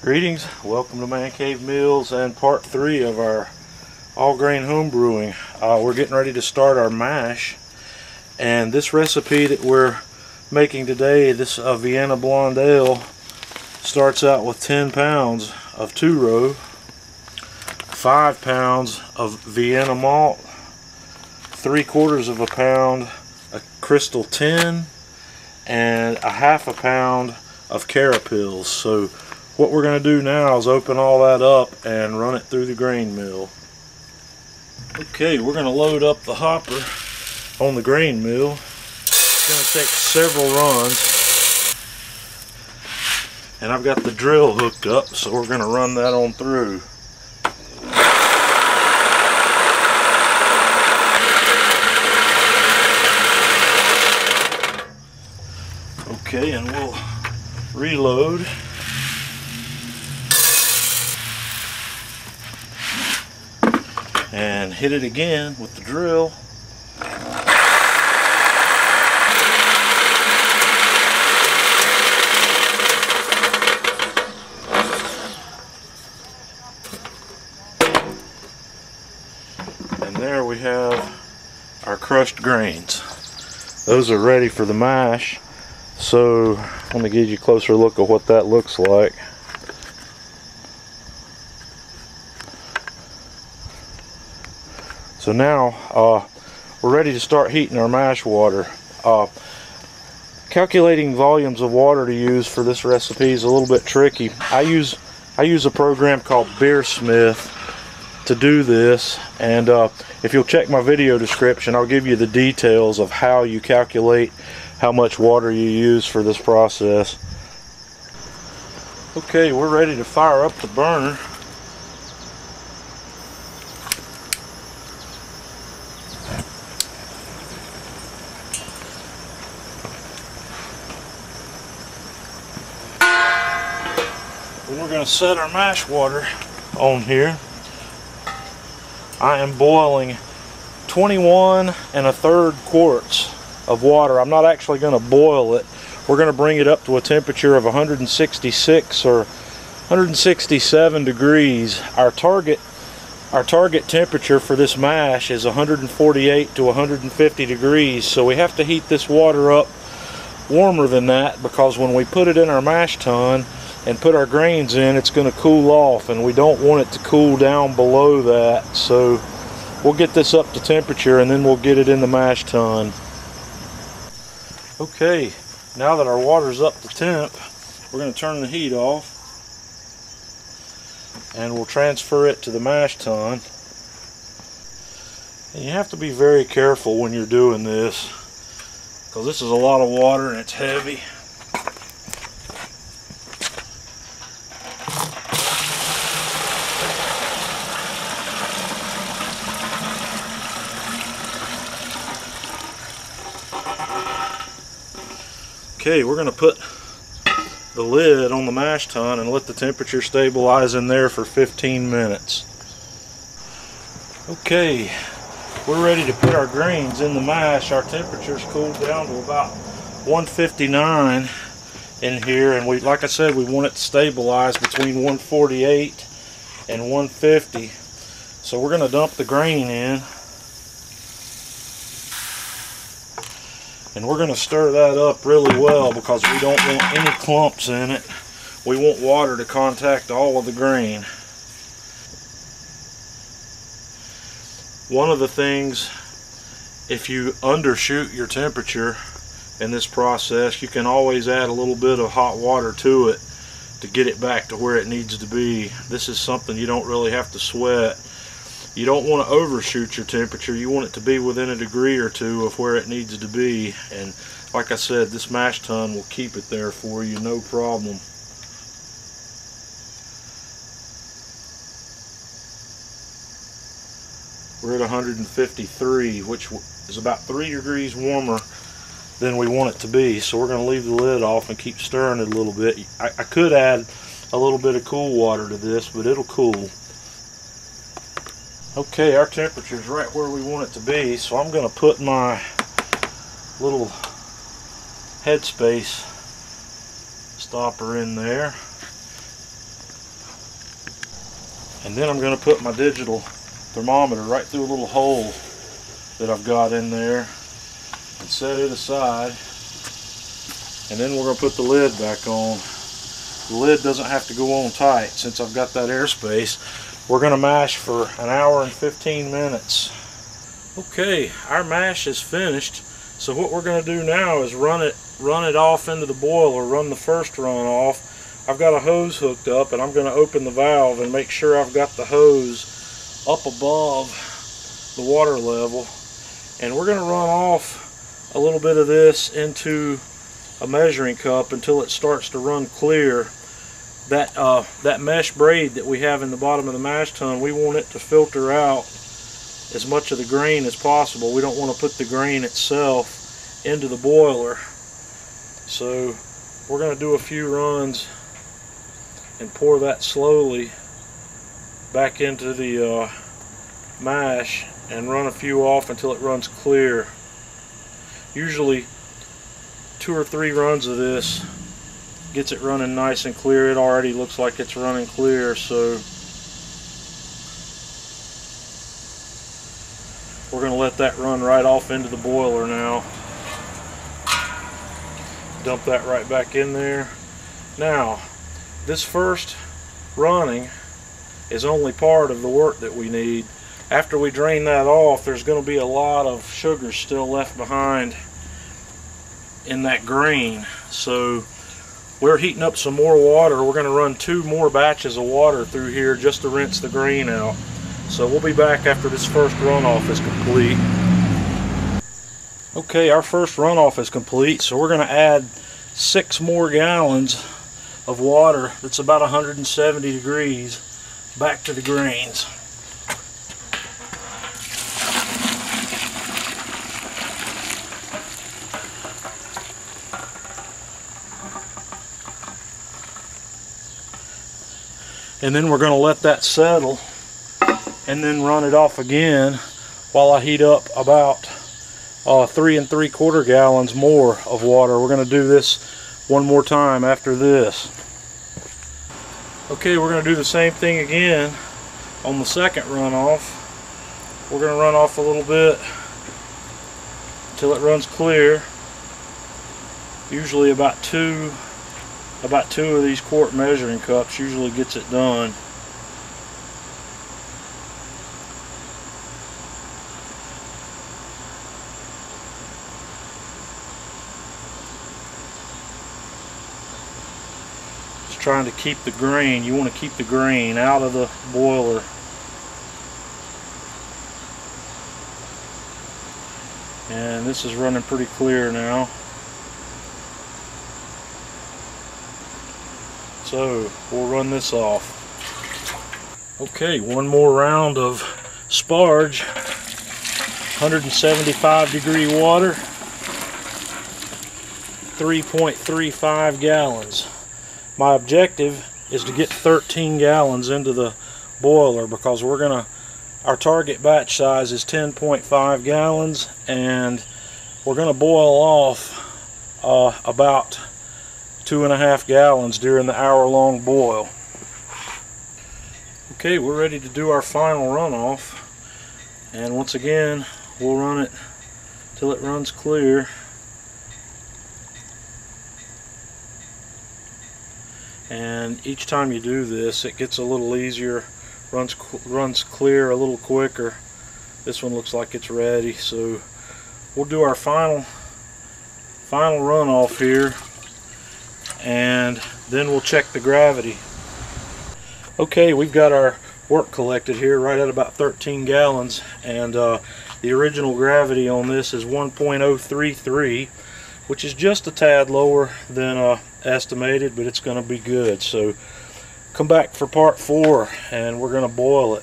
Greetings, welcome to Man Cave Meals and part 3 of our all grain home brewing. We're getting ready to start our mash, and this recipe that we're making today, this Vienna Blonde Ale, starts out with 10 pounds of 2-row, 5 pounds of Vienna malt, 3/4 of a pound of crystal tin, and a half a pound of carapils. So what we're going to do now is open all that up and run it through the grain mill. Okay, we're going to load up the hopper on the grain mill. It's going to take several runs, and I've got the drill hooked up, so we're going to run that on through. Okay, and we'll reload. And hit it again with the drill. And there we have our crushed grains. Those are ready for the mash. So let me give you a closer look at what that looks like. So now we're ready to start heating our mash water. Calculating volumes of water to use for this recipe is a little bit tricky. I use a program called Beersmith to do this, and if you'll check my video description, I'll give you the details of how you calculate how much water you use for this process. Okay, we're ready to fire up the burner. We're going to set our mash water on here. I am boiling 21 1/3 quarts of water. I'm not actually going to boil it. We're going to bring it up to a temperature of 166 or 167 degrees. Our target temperature for this mash is 148 to 150 degrees. So we have to heat this water up warmer than that, because when we put it in our mash tun and put our grains in, it's going to cool off, and we don't want it to cool down below that. So we'll get this up to temperature and then we'll get it in the mash tun. Okay, now that our water's up to temp, we're going to turn the heat off and we'll transfer it to the mash tun. And you have to be very careful when you're doing this, because this is a lot of water and it's heavy. Okay, we're going to put the lid on the mash tun and let the temperature stabilize in there for 15 minutes. Okay, we're ready to put our grains in the mash. Our temperature's cooled down to about 159 in here, and like I said, we want it to stabilize between 148 and 150. So we're going to dump the grain in. And we're going to stir that up really well, because we don't want any clumps in it. We want water to contact all of the grain. One of the things, if you undershoot your temperature in this process, you can always add a little bit of hot water to it to get it back to where it needs to be. This is something you don't really have to sweat. You don't want to overshoot your temperature. You want it to be within a degree or two of where it needs to be. And like I said, this mash tun will keep it there for you, no problem. We're at 153, which is about 3 degrees warmer than we want it to be. So we're going to leave the lid off and keep stirring it a little bit. I could add a little bit of cool water to this, but it'll cool. Okay, our temperature's right where we want it to be, so I'm going to put my little headspace stopper in there. And then I'm going to put my digital thermometer right through a little hole that I've got in there and set it aside. And then we're going to put the lid back on. The lid doesn't have to go on tight since I've got that airspace. We're going to mash for an hour and 15 minutes. Okay, our mash is finished. So what we're going to do now is run it off into the boiler, run the first run off. I've got a hose hooked up, and I'm going to open the valve and make sure I've got the hose up above the water level. And we're going to run off a little bit of this into a measuring cup until it starts to run clear. That mesh braid that we have in the bottom of the mash tun, we want it to filter out as much of the grain as possible. We don't want to put the grain itself into the boiler. So we're going to do a few runs and pour that slowly back into the mash and run a few off until it runs clear. Usually 2 or 3 runs of this gets it running nice and clear. It already looks like it's running clear, so we're going to let that run right off into the boiler now. Dump that right back in there. Now, this first running is only part of the work that we need. After we drain that off, there's going to be a lot of sugar still left behind in that grain. So we're heating up some more water. We're going to run 2 more batches of water through here just to rinse the grain out. So we'll be back after this first runoff is complete. Okay, our first runoff is complete, so we're going to add 6 more gallons of water that's about 170 degrees back to the grains. And then we're going to let that settle and then run it off again while I heat up about 3 3/4 gallons more of water. We're going to do this one more time after this. Okay, we're going to do the same thing again on the second runoff. We're going to run off a little bit until it runs clear. Usually about two of these quart measuring cups usually gets it done. Just trying to keep the grain, you want to keep the grain out of the boiler. And this is running pretty clear now. So we'll run this off. Okay, one more round of sparge, 175 degree water, 3.35 gallons. My objective is to get 13 gallons into the boiler because our target batch size is 10.5 gallons, and we're going to boil off about 2.5 gallons during the hour-long boil. Okay, we're ready to do our final runoff, and once again we'll run it till it runs clear. And each time you do this, it gets a little easier, runs clear a little quicker. This one looks like it's ready, so we'll do our final runoff here, and then we'll check the gravity. Okay, we've got our work collected here right at about 13 gallons, and the original gravity on this is 1.033, which is just a tad lower than estimated, but it's going to be good. So come back for part 4 and we're going to boil it.